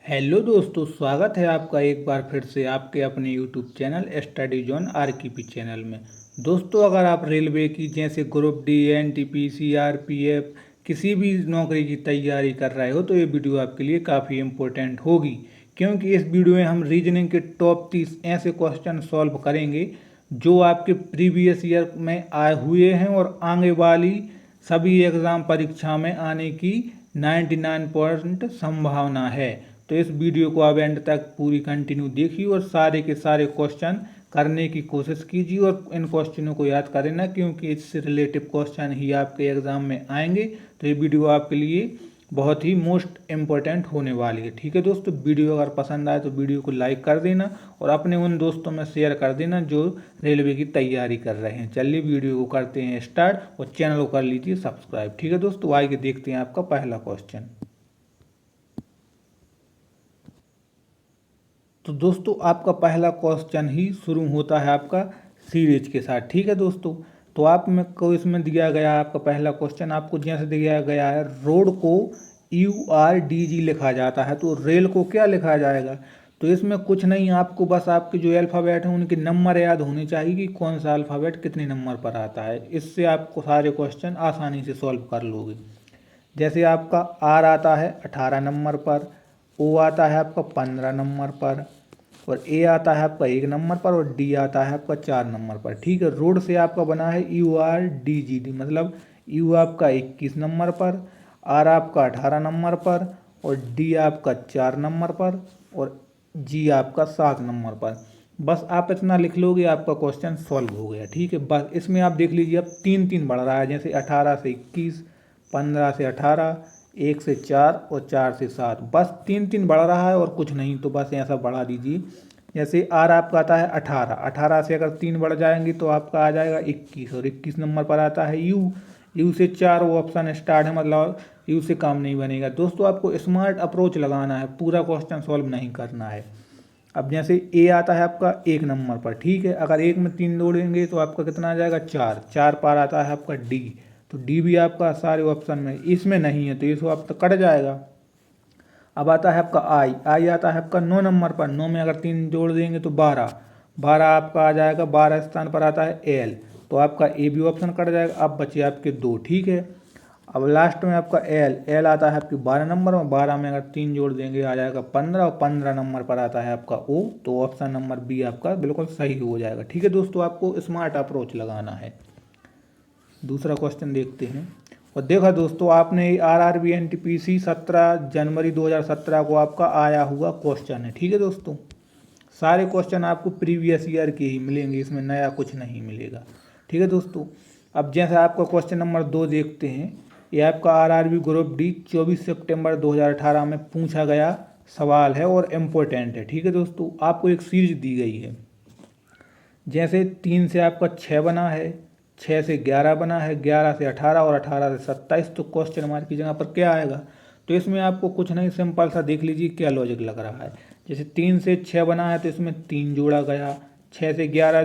Hello दोस्तों, स्वागत है आपका एक बार फिर से आपके अपने YouTube channel study zone RKP channel में। दोस्तों, अगर आप रेलवे की जैसे ग्रुप डी, एनटीपी, सीआरपीएफ किसी भी नौकरी की तैयारी कर रहे हो तो ये वीडियो आपके लिए काफ़ी इम्पोर्टेंट होगी, क्योंकि इस वीडियो में हम रीजनिंग के टॉप 30 ऐसे क्वेश्चन सॉल्व करेंगे जो आपके प्रीवियस ईयर में आए हुए हैं और आने वाली सभी एग्ज़ाम परीक्षा में आने की 99% संभावना है। तो इस वीडियो को आप एंड तक पूरी कंटिन्यू देखिए और सारे के सारे क्वेश्चन करने की कोशिश कीजिए और इन क्वेश्चनों को याद करें ना, क्योंकि इससे रिलेटिव क्वेश्चन ही आपके एग्जाम में आएंगे। तो ये वीडियो आपके लिए बहुत ही मोस्ट इम्पोर्टेंट होने वाली है। ठीक है दोस्तों, वीडियो अगर पसंद आए तो वीडियो को लाइक कर देना और अपने उन दोस्तों में शेयर कर देना जो रेलवे की तैयारी कर रहे हैं। चलिए वीडियो को करते हैं स्टार्ट और चैनल को कर लीजिए सब्सक्राइब। ठीक है दोस्तों, आइए देखते हैं आपका पहला क्वेश्चन। तो दोस्तों, आपका पहला क्वेश्चन ही शुरू होता है आपका सीरीज के साथ। ठीक है दोस्तों, तो आप में को इसमें दिया गया है आपका पहला क्वेश्चन, आपको जैसे दिया गया है रोड को URDG लिखा जाता है, तो रेल को क्या लिखा जाएगा। तो इसमें कुछ नहीं, आपको बस आपके जो अल्फ़ाबेट हैं उनके नंबर याद होने चाहिए कि कौन सा अल्फ़ाबेट कितने नंबर पर आता है। इससे आपको सारे क्वेश्चन आसानी से सॉल्व कर लोगे। जैसे आपका R आता है 18 नंबर पर, O आता है आपका 15 नंबर पर, और A आता है आपका 1 नंबर पर, और D आता है आपका 4 नंबर पर। ठीक है, रोड से आपका बना है URDGD, मतलब U आपका 21 नंबर पर, R आपका 18 नंबर पर, और D आपका 4 नंबर पर, और G आपका 7 नंबर पर। बस आप इतना लिख लोगे, आपका क्वेश्चन सॉल्व हो गया। ठीक है, बस इसमें आप देख लीजिए अब 3-3 बढ़ रहा है, जैसे 18 से 21, 15 से 18, 1 से 4 और 4 से 7। बस 3-3 बढ़ रहा है और कुछ नहीं, तो बस ऐसा बढ़ा दीजिए। जैसे R आपका आता है 18, 18 से अगर 3 बढ़ जाएंगे तो आपका आ जाएगा 21, और 21 नंबर पर आता है U से 4, वो ऑप्शन स्टार्ट है, मतलब U से काम नहीं बनेगा। दोस्तों, आपको स्मार्ट अप्रोच लगाना है, पूरा क्वेश्चन सॉल्व नहीं करना है। अब जैसे A आता है आपका 1 नंबर पर। ठीक है, अगर 1 में 3 जोड़ेंगे तो आपका कितना आ जाएगा 4, 4 पर आता है आपका D, तो D भी आपका सारे ऑप्शन में इसमें नहीं है, तो ये सब आपका कट जाएगा। अब आता है आपका I आता है आपका 9 नंबर पर, 9 में अगर 3 जोड़ देंगे तो 12, 12 आपका आ जाएगा, 12 स्थान पर आता है L, तो आपका A भी ऑप्शन कट जाएगा। अब बचे आपके 2। ठीक है, अब लास्ट में आपका L आता है आपकी 12 नंबर में, 12 में अगर 3 जोड़ देंगे आ जाएगा 15, और 15 नंबर पर आता है आपका O, तो ऑप्शन नंबर बी आपका बिल्कुल सही हो जाएगा। ठीक है दोस्तों, आपको स्मार्ट अप्रोच लगाना है। दूसरा क्वेश्चन देखते हैं। और देखा दोस्तों, आपने RRB NTPC 17 जनवरी 2017 को आपका आया हुआ क्वेश्चन है। ठीक है दोस्तों, सारे क्वेश्चन आपको प्रीवियस ईयर के ही मिलेंगे, इसमें नया कुछ नहीं मिलेगा। ठीक है दोस्तों, अब जैसे आपका क्वेश्चन नंबर 2 देखते हैं। ये आपका RRB ग्रुप डी 24 सितंबर 2018 में पूछा गया सवाल है और इम्पोर्टेंट है। ठीक है दोस्तों, आपको एक सीरीज दी गई है, जैसे 3 से आपका 6 बना है, 6 से 11 बना है, 11 से 18 और 18 से 27, तो क्वेश्चन मार्क की जगह पर क्या आएगा। तो इसमें आपको कुछ नहीं, सिंपल सा देख लीजिए क्या लॉजिक लग रहा है। जैसे 3 से 6 बना है तो इसमें 3 जोड़ा गया, 6 से 11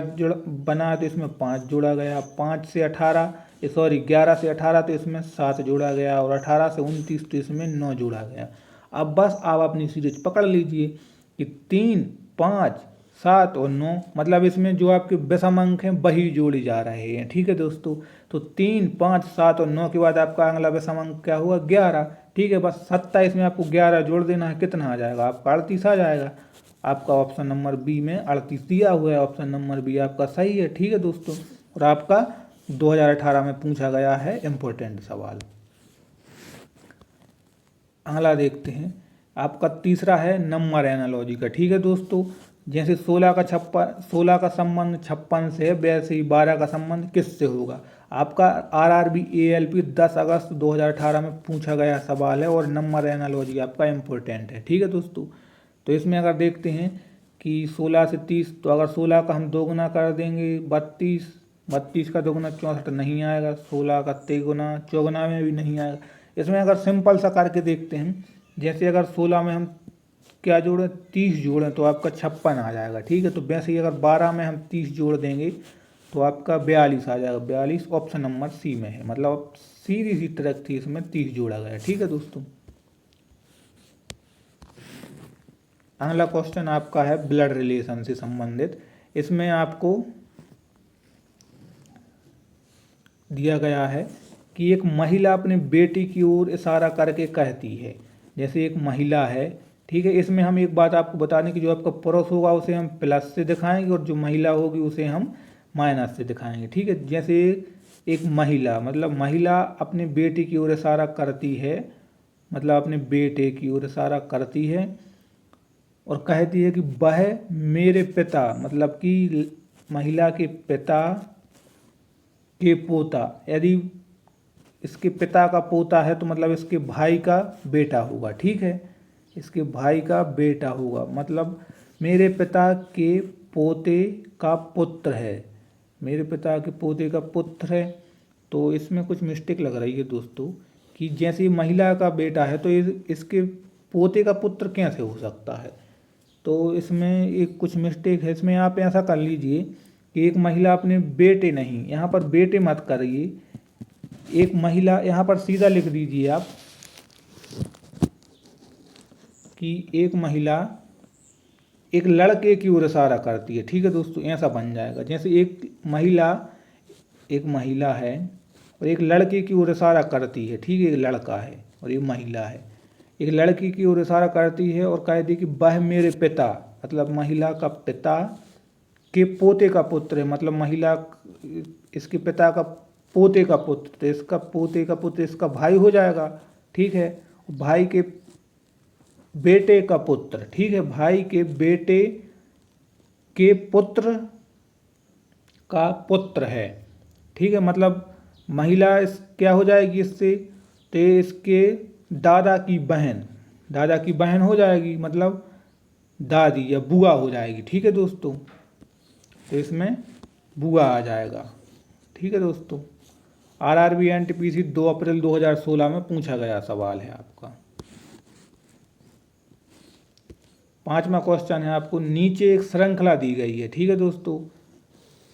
बना है तो इसमें 5 जोड़ा गया, 5 से 18 सॉरी 11 से 18 तो इसमें 7 जोड़ा गया, और 18 से 29 तो इसमें 9 जोड़ा गया। अब बस आप अपनी सीरीज पकड़ लीजिए कि 3, 5, 7 और 9, मतलब इसमें जो आपके विषम अंक हैं वही जोड़े जा रहे हैं। ठीक है दोस्तों, तो 3, 5, 7 और 9 के बाद आपका अगला विषम अंक क्या हुआ 11। ठीक है, बस 27 में आपको 11 जोड़ देना है, कितना आ जाएगा आपका 38 आ जाएगा। आपका ऑप्शन नंबर बी में 38 दिया हुआ है, ऑप्शन नंबर बी आपका सही है। ठीक है दोस्तों, और आपका 2018 में पूछा गया है इम्पोर्टेंट सवाल। अगला देखते हैं, आपका तीसरा है नंबर एनालॉजी का। ठीक है दोस्तों, जैसे 16 का संबंध 56 से है, वैसे ही 12 का संबंध किससे होगा। आपका RRB ALP 10 अगस्त 2018 में पूछा गया सवाल है और नंबर एनालॉजी आपका इम्पोर्टेंट है। ठीक है दोस्तों, तो इसमें अगर देखते हैं कि 16 से 30, तो अगर 16 का हम दोगुना कर देंगे 32, 32 का दोगुना 64 नहीं आएगा, 16 का तेगुना 54 में भी नहीं आएगा। इसमें अगर सिंपल सा करके देखते हैं, जैसे अगर 16 में हम क्या जोड़ें 30 जोड़ें तो आपका 56 आ जाएगा। ठीक है, तो वैसे ही अगर 12 में हम 30 जोड़ देंगे तो आपका 42 आ जाएगा, 42 ऑप्शन नंबर सी में है, मतलब सीधी सी ट्रैक थी, इसमें 30 जोड़ा गया। ठीक है दोस्तों, अगला क्वेश्चन आपका है ब्लड रिलेशन से संबंधित। इसमें आपको दिया गया है कि एक महिला अपने बेटे की ओर इशारा करके कहती है। जैसे एक महिला है, ठीक है, इसमें हम एक बात आपको बता दें कि जो आपका पुरुष होगा उसे हम प्लस से दिखाएंगे और जो महिला होगी उसे हम माइनस से दिखाएंगे, ठीक है। जैसे एक महिला, मतलब महिला अपने बेटे की ओर इशारा करती है, मतलब अपने बेटे की ओर इशारा करती है और कहती है कि वह मेरे पिता, मतलब कि महिला के पिता के पोता, यदि इसके पिता का पोता है तो मतलब इसके भाई का बेटा होगा, ठीक है, इसके भाई का बेटा होगा, मतलब मेरे पिता के पोते का पुत्र है, मेरे पिता के पोते का पुत्र है। तो इसमें कुछ मिस्टेक लग रही है दोस्तों कि जैसे महिला का बेटा है तो इसके पोते का पुत्र कैसे हो सकता है। तो इसमें एक कुछ मिस्टेक है। इसमें आप ऐसा कर लीजिए कि एक महिला अपने बेटे, नहीं, यहाँ पर बेटे मत करिए, एक महिला यहाँ पर सीधा लिख दीजिए आप कि एक महिला एक लड़के की ओर इशारा करती है, ठीक है दोस्तों, ऐसा बन जाएगा। जैसे एक महिला है और एक लड़के की ओर इशारा करती है, ठीक है, एक लड़का है और एक महिला है, एक लड़की की ओर इशारा करती है और कहती है कि वह मेरे पिता, मतलब महिला का पिता के पोते का पुत्र है, मतलब महिला इसके पिता का पोते का पुत्र, तो इसका पोते का पुत्र इसका भाई हो जाएगा, ठीक है, भाई के बेटे का पुत्र, ठीक है, भाई के बेटे के पुत्र का पुत्र है, ठीक है, मतलब महिला इस क्या हो जाएगी इससे, तो इसके दादा की बहन हो जाएगी, मतलब दादी या बुआ हो जाएगी, ठीक है दोस्तों, तो इसमें बुआ आ जाएगा, ठीक है दोस्तों। आरआरबी एनटीपीसी 2 अप्रैल 2016 में पूछा गया सवाल है आपका। 5वां क्वेश्चन है आपको, नीचे एक श्रृंखला दी गई है, ठीक है दोस्तों,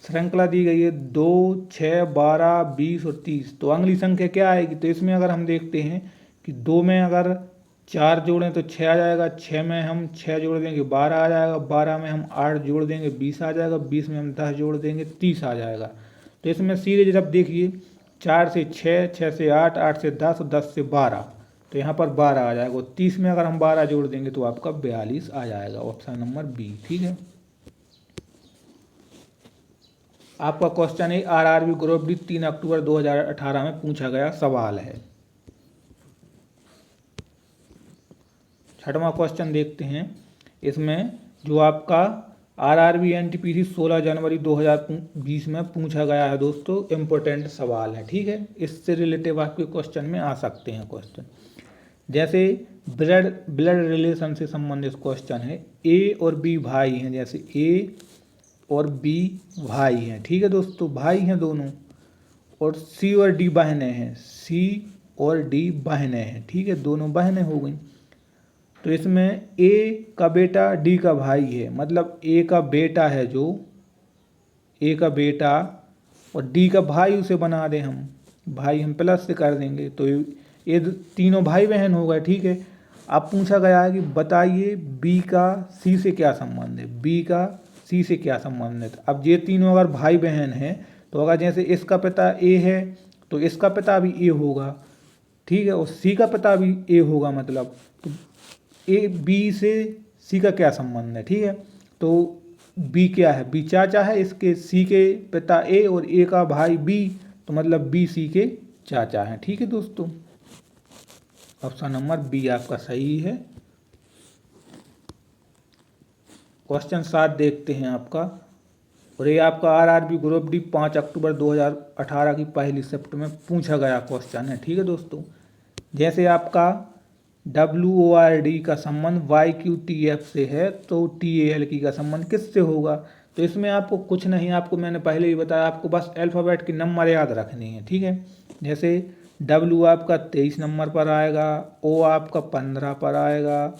श्रृंखला दी गई है 2, 6, 12, 20 और 30, तो अगली संख्या क्या आएगी। तो इसमें अगर हम देखते हैं कि 2 में अगर 4 जोड़ें तो 6 आ जाएगा, 6 में हम 6 जोड़ देंगे 12 आ जाएगा, 12 में हम 8 जोड़ देंगे 20 आ जाएगा, 20 में हम 10 जोड़ देंगे 30 आ जाएगा। तो इसमें सीधे जब देखिए 4 से 6, 6 से 8, 8 से 10 और 10 से 12, तो यहाँ पर 12 आ जाएगा, और 30 में अगर हम 12 जोड़ देंगे तो आपका 42 आ जाएगा, ऑप्शन नंबर बी, ठीक है। आपका क्वेश्चन है आरआरबी ग्रुप डी 3 अक्टूबर 2018 में पूछा गया सवाल है। 6वां क्वेश्चन देखते हैं। इसमें जो आपका आरआरबी एनटीपीसी 16 जनवरी 2020 में पूछा गया है दोस्तों, इम्पोर्टेंट सवाल है, ठीक है, इससे रिलेटिव आपके क्वेश्चन में आ सकते हैं क्वेश्चन। जैसे ब्लड रिलेशन से संबंधित क्वेश्चन है, ए और बी भाई हैं, जैसे ए और बी भाई हैं, ठीक है दोस्तों, भाई हैं दोनों, और सी और डी बहनें हैं, सी और डी बहनें हैं, ठीक है, दोनों बहनें हो गई। तो इसमें ए का बेटा डी का भाई है, मतलब ए का बेटा है, जो ए का बेटा और डी का भाई उसे बना दें हम, भाई हम प्लस से कर देंगे, तो ये तीनों भाई बहन हो गए, ठीक है। अब पूछा गया है कि बताइए बी का सी से क्या संबंध है, बी का सी से क्या संबंध है। अब ये तीनों अगर भाई बहन हैं तो अगर जैसे इसका पिता ए है तो इसका पिता भी ए होगा, ठीक है, और सी का पिता भी ए होगा, मतलब तो ए बी से सी का क्या संबंध है, ठीक है। तो बी क्या है, बी चाचा है इसके, सी के पिता ए और ए का भाई बी, तो मतलब बी सी के चाचा हैं, ठीक है दोस्तों, ऑप्शन नंबर बी आपका सही है। क्वेश्चन 7 देखते हैं आपका, और ये आपका आरआरबी ग्रुप डी 5 अक्टूबर 2018 की पहली शिफ्ट में पूछा गया क्वेश्चन है, ठीक है दोस्तों। जैसे आपका WORD का संबंध YQTF से है तो TALQ का संबंध किससे होगा। तो इसमें आपको कुछ नहीं, आपको मैंने पहले ही बताया, आपको बस अल्फ़ाबेट के नंबर याद रखने हैं, ठीक है। जैसे W आपका 23 नंबर पर आएगा, O आपका 15 पर आएगा,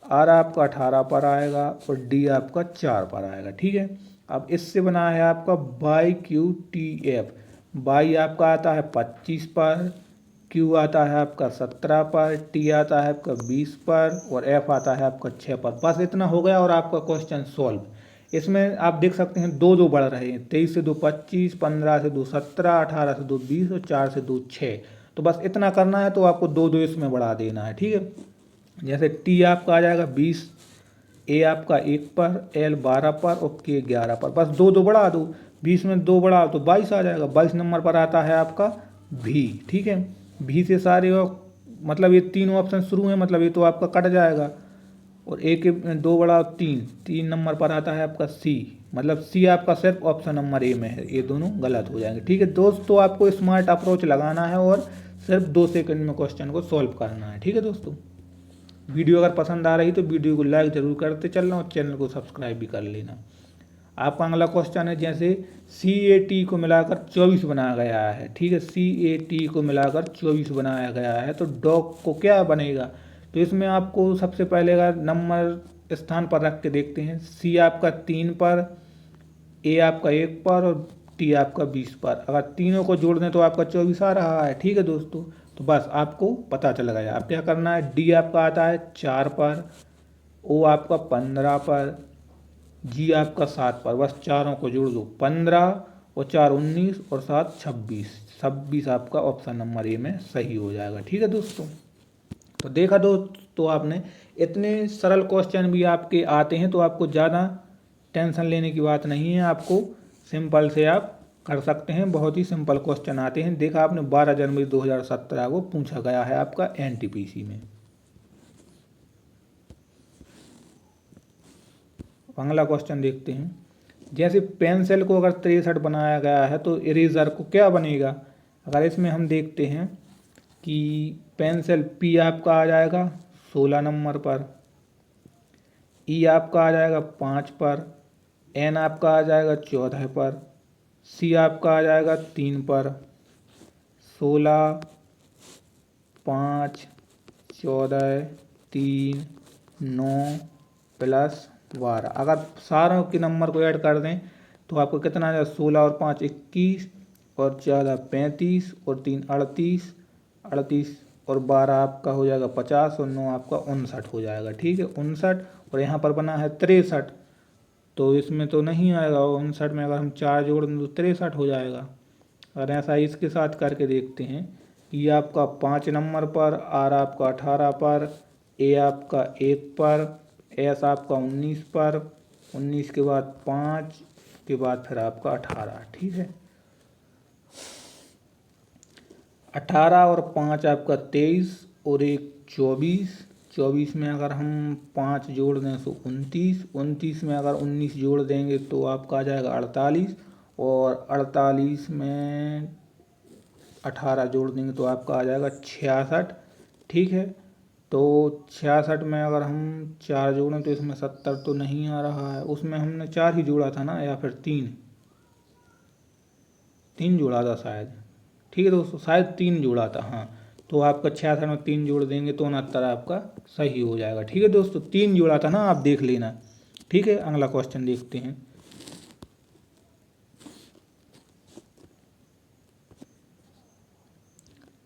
R आपका 18 पर आएगा और D आपका 4 पर आएगा, ठीक है। अब इससे बना है आपका YQTF, Y आपका आता है 25 पर, क्यू आता है आपका 17 पर, टी आता है आपका 20 पर और एफ आता है आपका 6 पर। बस इतना हो गया और आपका क्वेश्चन सॉल्व। इसमें आप देख सकते हैं दो दो बढ़ रहे हैं, 23 से 2 25, 15 से 2 17, 18 से 2 20 और 4 से 2 6। तो बस इतना करना है, तो आपको दो दो इसमें बढ़ा देना है, ठीक है। जैसे टी आपका आ जाएगा 20, ए आपका 1 पर, एल 12 पर और के 11 पर। बस दो दो बढ़ा दो, 20 में 2 बढ़ाओ तो 22 आ जाएगा। 22 नंबर पर आता है आपका भी, ठीक है। भी से सारे मतलब ये तीनों ऑप्शन शुरू हैं, मतलब ये तो आपका कट जाएगा। और ए के 2 बढ़ाओ 3, 3 नंबर पर आता है आपका सी, मतलब सी आपका सिर्फ ऑप्शन नंबर ए में है। ये दोनों गलत हो जाएंगे, ठीक है दोस्तों। आपको स्मार्ट अप्रोच लगाना है और सिर्फ 2 सेकंड में क्वेश्चन को सॉल्व करना है, ठीक है दोस्तों। वीडियो अगर पसंद आ रही तो वीडियो को लाइक जरूर करते चलना और चैनल को सब्सक्राइब भी कर लेना। आपका अगला क्वेश्चन है, जैसे CAT को मिलाकर 24 बनाया गया है, ठीक है। CAT को मिलाकर 24 बनाया गया है, तो डॉग को क्या बनेगा। तो इसमें आपको सबसे पहले अगर नंबर स्थान पर रख के देखते हैं, सी आपका 3 पर, ए आपका 1 पर और टी आपका 20 पर। अगर तीनों को जोड़ दें तो आपका 24 आ रहा है, ठीक है दोस्तों। तो बस आपको पता चल गया। अब क्या करना है, डी आपका आता है 4 पर, ओ आपका 15 पर, जी आपका 7 पर। बस चारों को जोड़ दो, 15 और 4 19 और 7 26। 26 आपका ऑप्शन नंबर ए में सही हो जाएगा, ठीक है दोस्तों। तो देखा दोस्तों आपने, इतने सरल क्वेश्चन भी आपके आते हैं, तो आपको ज़्यादा टेंशन लेने की बात नहीं है। आपको सिंपल से आप कर सकते हैं, बहुत ही सिंपल क्वेश्चन आते हैं। देखा आपने 12 जनवरी 2017 को पूछा गया है आपका NTPC में। अगला क्वेश्चन देखते हैं, जैसे पेंसिल को अगर 63 बनाया गया है तो इरेजर को क्या बनेगा। अगर इसमें हम देखते हैं कि पेंसिल पी आपका आ जाएगा 16 नंबर पर, ई आपका आ जाएगा 5 पर, एन आपका आ जाएगा 14 पर, सी आपका आ जाएगा 3 पर। 16, 5, 14, 3, 9 प्लस 12। अगर सारों के नंबर को ऐड कर दें तो आपको कितना आ जाएगा, 16 और 5 21 और 14 35 और 3 38, 38 और 12 आपका हो जाएगा 50 और 9 आपका 59 हो जाएगा, ठीक है 59। और यहाँ पर बना है 63, तो इसमें तो नहीं आएगा 59 में। अगर हम 4 जोड़ दें तो 63 हो जाएगा। अगर ऐसा इसके साथ करके देखते हैं, ई आपका 5 नंबर पर, आर आपका 18 पर, ए आपका 1 पर, एस आपका 19 पर, 19 के बाद 5 के बाद फिर आपका 18, ठीक है। 18 और 5 आपका 23 और 1 24, 24 में अगर हम 5 जोड़ दें तो 29, 29 में अगर 19 जोड़ देंगे तो आपका आ जाएगा 48 और 48 में 18 जोड़ देंगे तो आपका आ जाएगा 66, ठीक है। तो 66 में अगर हम 4 जोड़ें तो इसमें 70 तो नहीं आ रहा है, उसमें हमने 4 ही जोड़ा था ना, या फिर 3 जोड़ा था शायद, ठीक है दोस्तों शायद 3 जोड़ा था, हाँ। तो आपका 66 में 3 जोड़ देंगे तो 69 आपका सही हो जाएगा, ठीक है दोस्तों। 3 जोड़ा था ना, आप देख लेना, ठीक है। अगला क्वेश्चन देखते हैं,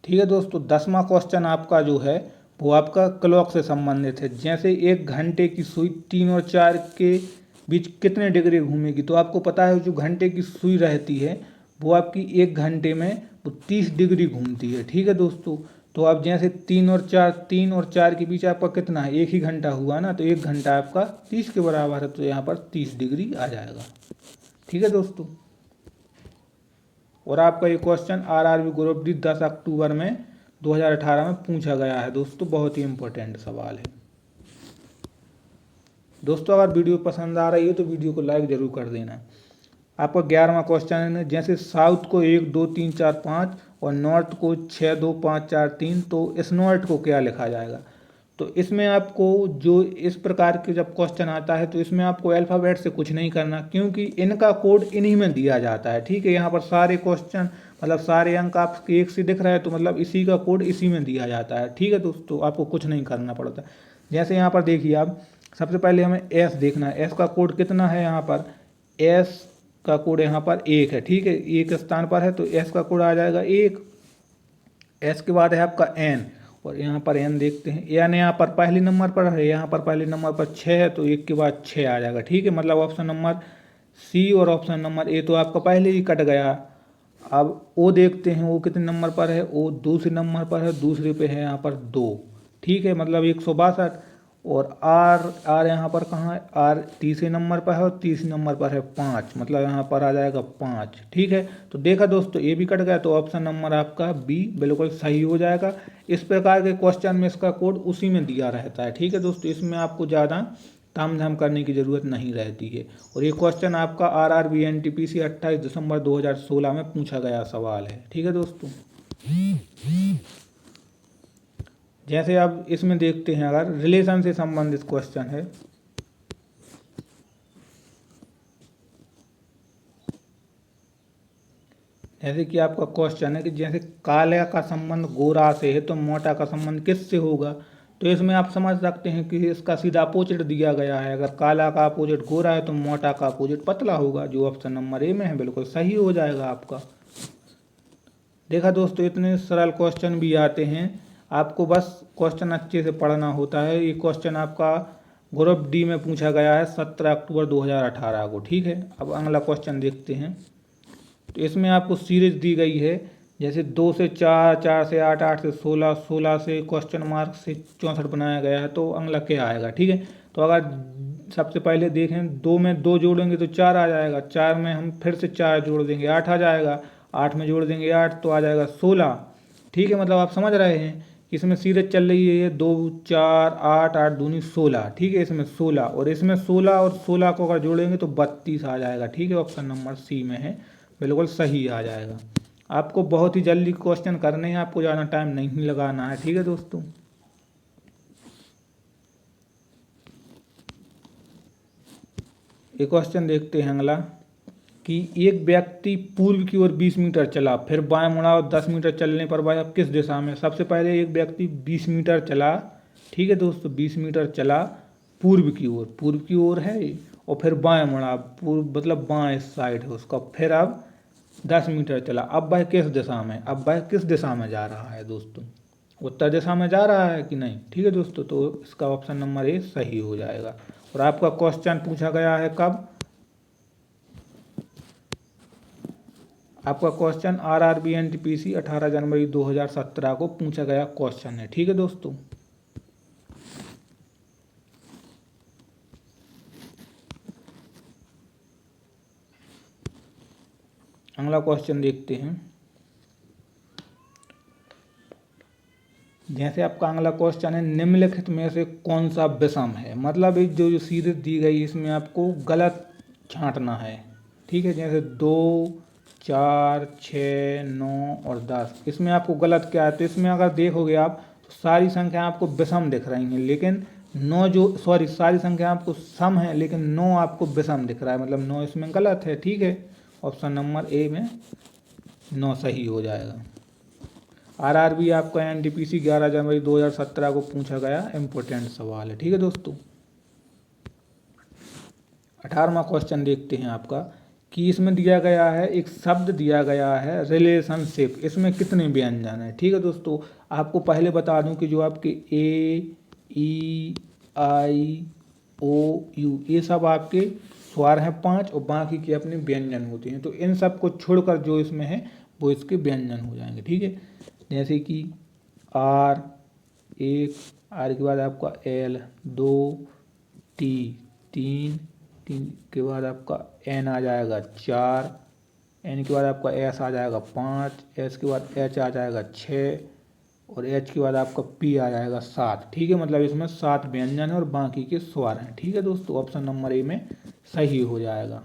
ठीक है दोस्तों। 10वां क्वेश्चन आपका जो है वो आपका क्लॉक से संबंधित है। जैसे 1 घंटे की सुई 3 और 4 के बीच कितने डिग्री घूमेगी। तो आपको पता है जो घंटे की सुई रहती है वो आपकी 1 घंटे में वो 30 डिग्री घूमती है, ठीक है दोस्तों। तो आप जैसे 3 और 4 के बीच आपका कितना है, 1 ही घंटा हुआ ना, तो 1 घंटा आपका 30 के बराबर है, तो यहाँ पर 30 डिग्री आ जाएगा, ठीक है दोस्तों। और आपका ये क्वेश्चन RRB ग्रुप डी 10 अक्टूबर में 2018 में पूछा गया है दोस्तों, बहुत ही इंपॉर्टेंट सवाल है दोस्तों। अगर वीडियो पसंद आ रही है तो वीडियो को लाइक जरूर कर देना। आपका 11वां क्वेश्चन है, जैसे साउथ को 1 2 3 4 5 और नॉर्थ को 6 2 5 4 3, तो इस नॉर्थ को क्या लिखा जाएगा। तो इसमें आपको जो इस प्रकार के जब क्वेश्चन आता है तो इसमें आपको अल्फ़ाबेट से कुछ नहीं करना, क्योंकि इनका कोड इन्हीं में दिया जाता है, ठीक है। यहाँ पर सारे क्वेश्चन मतलब सारे अंक आपके एक से दिख रहे हैं, तो मतलब इसी का कोड इसी में दिया जाता है, ठीक है दोस्तों। आपको कुछ नहीं करना पड़ता। जैसे यहाँ पर देखिए आप, सबसे पहले हमें एस देखना है। एस का कोड कितना है, यहाँ पर एस का कोड यहाँ पर 1 है, ठीक है। 1 स्थान पर है तो एस का कोड आ जाएगा 1। एस के बाद है आपका एन, और यहाँ पर एन देखते हैं, एन यहाँ पर पहले नंबर पर है, यहाँ पर पहले नंबर पर 6 है, तो एक के बाद 6 आ जाएगा। ठीक है, मतलब ऑप्शन नंबर सी और ऑप्शन नंबर ए तो आपका पहले ही कट गया। अब ओ देखते हैं, ओ कितने नंबर पर है, ओ दूसरे नंबर पर है, दूसरे पे है यहाँ पर 2। ठीक है, मतलब 162। और आर, आर यहाँ पर कहाँ है, आर तीसरे नंबर पर है और तीसरे नंबर पर है 5, मतलब यहाँ पर आ जाएगा 5। ठीक है, तो देखा दोस्तों ए भी कट गया, तो ऑप्शन नंबर आपका बी बिल्कुल सही हो जाएगा। इस प्रकार के क्वेश्चन में इसका कोड उसी में दिया रहता है। ठीक है दोस्तों, इसमें आपको ज़्यादा ताम झाम करने की ज़रूरत नहीं रहती है। और ये क्वेश्चन आपका RRB NTPC 28 दिसंबर 2016 में पूछा गया सवाल है। ठीक है दोस्तों, जैसे अब इसमें देखते हैं, अगर रिलेशन से संबंधित क्वेश्चन है, जैसे कि आपका क्वेश्चन है कि जैसे काला का संबंध गोरा से है तो मोटा का संबंध किससे होगा। तो इसमें आप समझ सकते हैं कि इसका सीधा अपोजिट दिया गया है। अगर काला का अपोजिट गोरा है तो मोटा का अपोजिट पतला होगा, जो ऑप्शन नंबर ए में है बिल्कुल सही हो जाएगा आपका। देखा दोस्तों, इतने सरल क्वेश्चन भी आते हैं, आपको बस क्वेश्चन अच्छे से पढ़ना होता है। ये क्वेश्चन आपका ग्रुप डी में पूछा गया है 17 अक्टूबर 2018 को। ठीक है, अब अगला क्वेश्चन देखते हैं। तो इसमें आपको सीरीज दी गई है, जैसे 2 से 4, 4 से 8, 8 से 16, 16 से क्वेश्चन मार्क से 64 बनाया गया है। तो अगला क्या आएगा। ठीक है, तो अगर सबसे पहले देखें, 2 में 2 जोड़ेंगे तो 4 आ जाएगा, 4 में हम फिर से 4 जोड़ देंगे 8 आ जाएगा, 8 में जोड़ देंगे 8 तो आ जाएगा 16। ठीक है, मतलब आप समझ रहे हैं कि इसमें सीरीज चल रही है 2, 4, 8, 8 दूनी 16। ठीक है, इसमें 16 और इसमें 16 और 16 को अगर जोड़ेंगे तो 32 आ जाएगा। ठीक है, ऑप्शन नंबर सी में है, बिल्कुल सही आ जाएगा। आपको बहुत ही जल्दी क्वेश्चन करने हैं, आपको ज़्यादा टाइम नहीं लगाना है। ठीक है दोस्तों, एक क्वेश्चन देखते हैं अगला, कि एक व्यक्ति पूर्व की ओर 20 मीटर चला, फिर बाएं मुड़ा और 10 मीटर चलने पर वह किस दिशा में। सबसे पहले एक व्यक्ति 20 मीटर चला। ठीक है दोस्तों, 20 मीटर चला पूर्व की ओर, पूर्व की ओर है, और फिर बाएं मुड़ा, पूर्व मतलब बाएं साइड है उसका, फिर अब 10 मीटर चला। अब वह किस दिशा में, अब वह किस दिशा में जा रहा है दोस्तों, उत्तर दिशा में जा रहा है कि नहीं। ठीक है दोस्तों, तो इसका ऑप्शन नंबर ए सही हो जाएगा। और आपका क्वेश्चन पूछा गया है कब, आपका क्वेश्चन RRB NTPC 18 जनवरी 2017 को पूछा गया क्वेश्चन है। ठीक है दोस्तों, अगला क्वेश्चन देखते हैं। जैसे आपका अगला क्वेश्चन है, निम्नलिखित में से कौन सा विषम है। मतलब जो सीरीज दी गई इसमें आपको गलत छांटना है। ठीक है, जैसे 2, 4, 6, 9 और 10, इसमें आपको गलत क्या है। तो इसमें अगर देखोगे आप तो सारी संख्या आपको विषम दिख रही हैं, लेकिन 9 सारी संख्या आपको सम है, लेकिन 9 आपको विषम दिख रहा है, मतलब 9 इसमें गलत है। ठीक है, ऑप्शन नंबर ए में 9 सही हो जाएगा। RRB आपका NTPC 11 जनवरी 2017 को पूछा गया इम्पोर्टेंट सवाल है। ठीक है दोस्तों, 18वां क्वेश्चन देखते हैं आपका, कि इसमें दिया गया है, एक शब्द दिया गया है रिलेशनशिप, इसमें कितने व्यंजन है। ठीक है दोस्तों, आपको पहले बता दूं कि जो आपके A, E, I, O, U ये सब आपके स्वर हैं 5, और बाकी के अपने व्यंजन होते हैं। तो इन सब को छोड़कर जो इसमें है वो इसके व्यंजन हो जाएंगे। ठीक है, जैसे कि R 1, R के बाद आपका L 2, T 3, 3 के बाद आपका N आ जाएगा 4, N के बाद आपका S आ जाएगा 5, S के बाद H आ जाएगा 6, और H के बाद आपका P आ जाएगा 7। ठीक है, मतलब इसमें 7 व्यंजन है और बाकी के स्वर हैं। ठीक है दोस्तों, ऑप्शन नंबर ए में सही हो जाएगा।